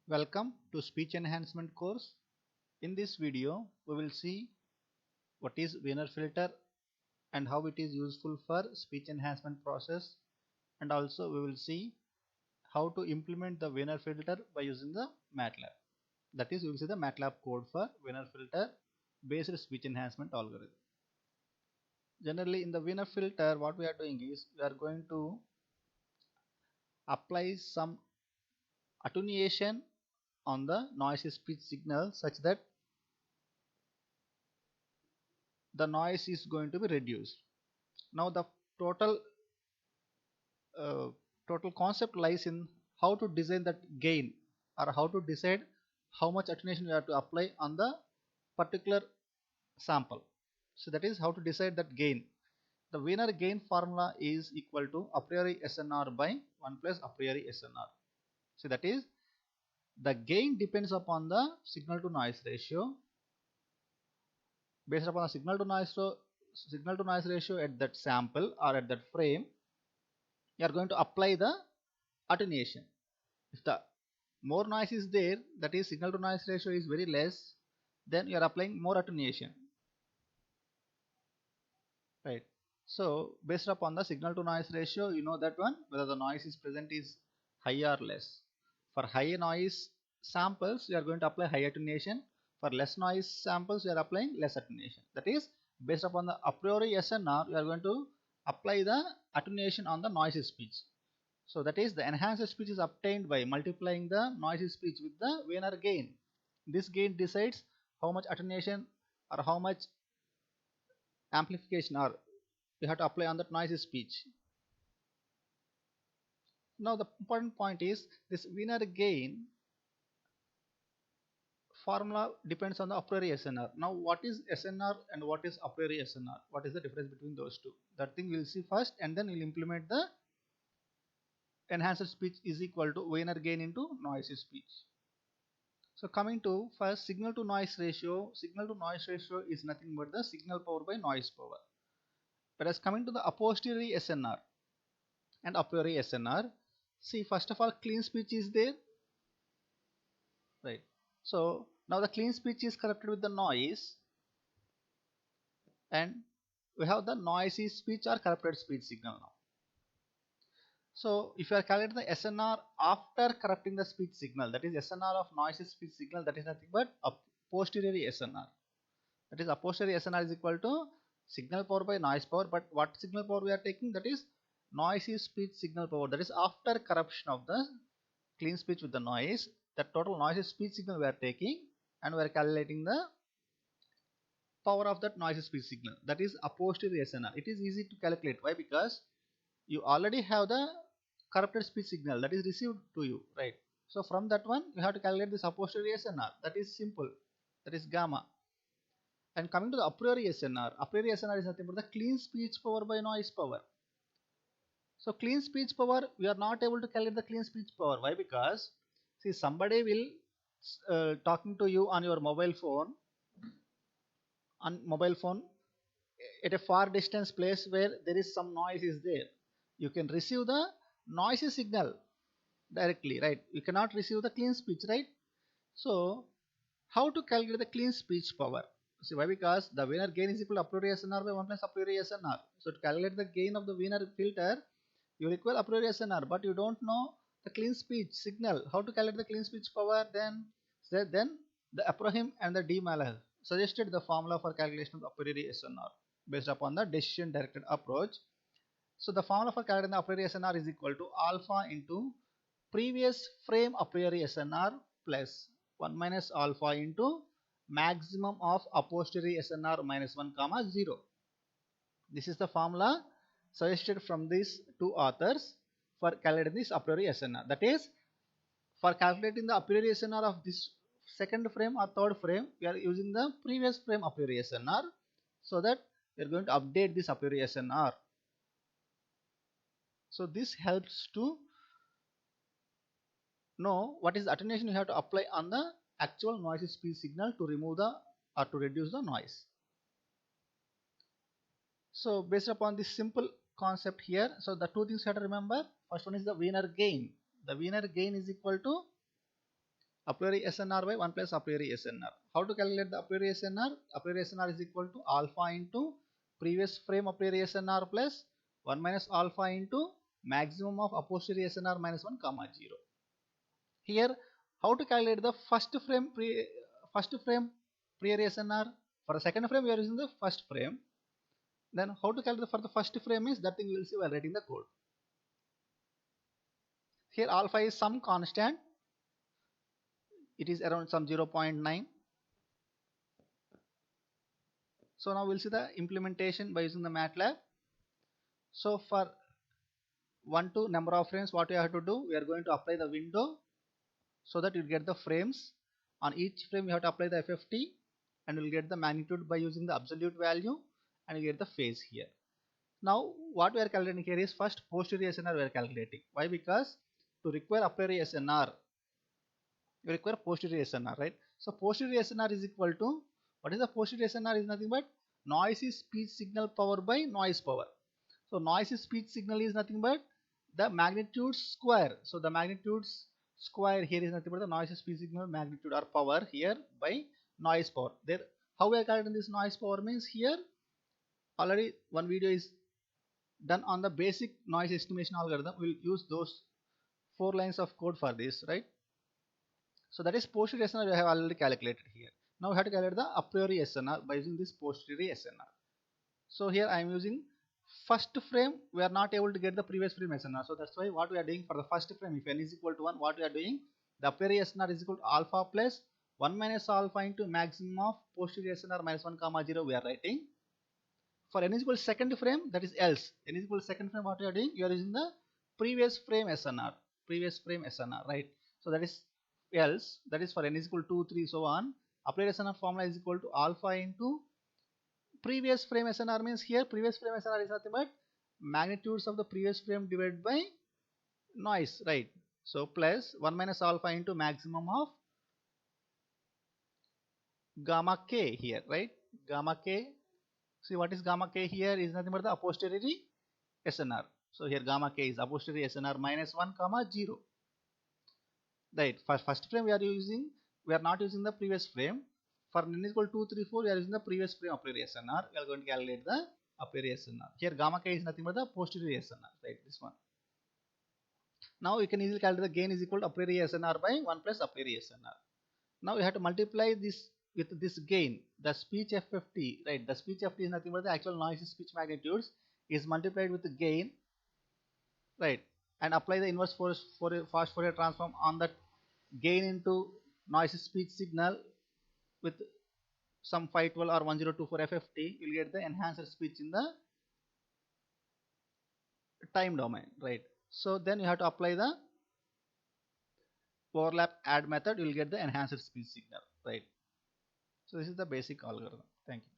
Welcome to speech enhancement course. In this video, we will see what is Wiener filter and how it is useful for speech enhancement process, and also we will see how to implement the Wiener filter by using the MATLAB. That is, we will see the MATLAB code for Wiener filter based speech enhancement algorithm. Generally, in the Wiener filter, what we are doing is we are going to apply some attenuation on the noisy speech signal such that the noise is going to be reduced. Now the total uh, total concept lies in how to design that gain, or how to decide how much attenuation you have to apply on the particular sample. So that is how to decide that gain. The Wiener gain formula is equal to a priori SNR by 1 plus a priori SNR. So that is, the gain depends upon the signal to noise ratio. Based upon the signal to noise ratio at that sample or at that frame, you are going to apply the attenuation. If the more noise is there, that is signal to noise ratio is very less, then you are applying more attenuation, right? So based upon the signal to noise ratio, you know that one, whether the noise is present is high or less. For high noise samples, you are going to apply high attenuation. For less noise samples, you are applying less attenuation. That is, based upon the a priori SNR, you are going to apply the attenuation on the noisy speech. So that is, the enhanced speech is obtained by multiplying the noisy speech with the Wiener gain. This gain decides how much attenuation or how much amplification or you have to apply on that noisy speech. Now the important point is this Wiener gain formula depends on the a priori SNR. Now what is SNR and what is a priori SNR? What is the difference between those two? That thing we'll see first, and then we'll implement the enhanced speech is equal to Wiener gain into noisy speech. So coming to first signal to noise ratio is nothing but the signal power by noise power. Whereas coming to the a posteriori SNR and a priori SNR, see, first of all, clean speech is there, right? So now the clean speech is corrupted with the noise, and we have the noisy speech or corrupted speech signal now. So if you are calculating the SNR after corrupting the speech signal, that is SNR of noisy speech signal, that is nothing but a posteriori SNR. That is, a posteriori SNR is equal to signal power by noise power. But what signal power we are taking? That is noisy speech signal power. That is after corruption of the clean speech with the noise. The total noisy speech signal we are taking, and we are calculating the power of that noisy speech signal. That is a posteriori SNR. It is easy to calculate. Why? Because you already have the corrupted speech signal that is received to you, right? So from that one, you have to calculate this a posteriori SNR. That is simple. That is gamma. And coming to the a priori SNR, a priori SNR is nothing but the clean speech power by noise power. So clean speech power, we are not able to calculate the clean speech power. Why? Because see, somebody will talking to you on your mobile phone, at a far distance place where there is some noise is there. You can receive the noisy signal directly, right? You cannot receive the clean speech, right? So how to calculate the clean speech power? See, why? Because the Wiener gain is equal to a priori SNR by 1 plus a priori SNR. So to calculate the gain of the Wiener filter, you require a priori SNR, but you don't know the clean speech signal. How to calculate the clean speech power? Then the Abraham and the D. Mallah suggested the formula for calculation of the a priori SNR based upon the decision directed approach. So the formula for calculating the a priori SNR is equal to alpha into previous frame a priori SNR plus 1 minus alpha into maximum of a posteriori SNR minus 1 comma 0. This is the formula suggested from these two authors for calculating this a priori SNR. That is, for calculating the a priori SNR of this second frame or third frame, we are using the previous frame a priori SNR, so that we are going to update this a priori SNR. So this helps to know what is the attenuation you have to apply on the actual noisy speech signal to remove the or to reduce the noise. So based upon this simple concept here, so the two things you have to remember. First one is the Wiener gain. The Wiener gain is equal to a priori SNR by 1 plus a priori SNR. How to calculate the a priori SNR? A priori SNR is equal to alpha into previous frame a priori SNR plus 1 minus alpha into maximum of a posteriori SNR minus 1 comma 0. Here, how to calculate the first frame priori SNR? For the second frame, we are using the first frame. Then how to calculate for the first frame is that thing we will see while writing the code. Here alpha is some constant. It is around some 0.9. So now we'll see the implementation by using the MATLAB. So for 1 to number of frames, what we have to do, we are going to apply the window so that you get the frames. On each frame, you have to apply the FFT and you'll get the magnitude by using the absolute value and you get the phase here. Now what we are calculating here is first posterior SNR we are calculating. Why? Because to require a priori SNR, you require posterior SNR, right? So posterior SNR is equal to, what is the posterior SNR? Is nothing but noisy speech signal power by noise power. So noisy speech signal is nothing but the magnitude square. So the magnitude square here is nothing but the noisy speech signal magnitude or power here by noise power. There, how we are calculating this noise power means here already one video is done on the basic noise estimation algorithm. We'll use those 4 lines of code for this, right? So that is posterior SNR we have already calculated here. Now we have to calculate the a priori SNR by using this posterior SNR. So here I am using first frame. We are not able to get the previous frame SNR. So that's why what we are doing for the first frame, if n is equal to 1, what we are doing, the a priori SNR is equal to alpha plus 1 minus alpha into maximum of posterior SNR minus 1 comma 0 we are writing. For n is equal to second frame, that is else. N is equal to second frame, what you are doing, you are using the previous frame SNR. Previous frame SNR, right? So that is else, that is for n is equal to 2, 3, so on. Applied SNR formula is equal to alpha into previous frame SNR means here previous frame SNR is nothing but magnitudes of the previous frame divided by noise, right? So plus 1 minus alpha into maximum of gamma k here, right? Gamma k. See what is gamma k here is nothing but the a posteriori SNR. So here gamma k is a posteriori SNR minus 1 comma 0. Right, for first frame we are not using the previous frame. For n is equal to 2, 3, 4 we are using the previous frame a priori SNR. We are going to calculate the a priori SNR. Here gamma k is nothing but the posterior SNR, right? This one. Now you can easily calculate the gain is equal to a priori SNR by 1 plus a priori SNR. Now you have to multiply this with this gain, the speech FFT, right? The speech FFT is nothing but the actual noisy speech magnitudes is multiplied with the gain, right? And apply the inverse fast Fourier transform on that gain into noisy speech signal with some 512 or 1024 FFT, you'll get the enhancer speech in the time domain, right? So then you have to apply the overlap add method, you will get the enhancer speech signal, right? So this is the basic algorithm. Thank you.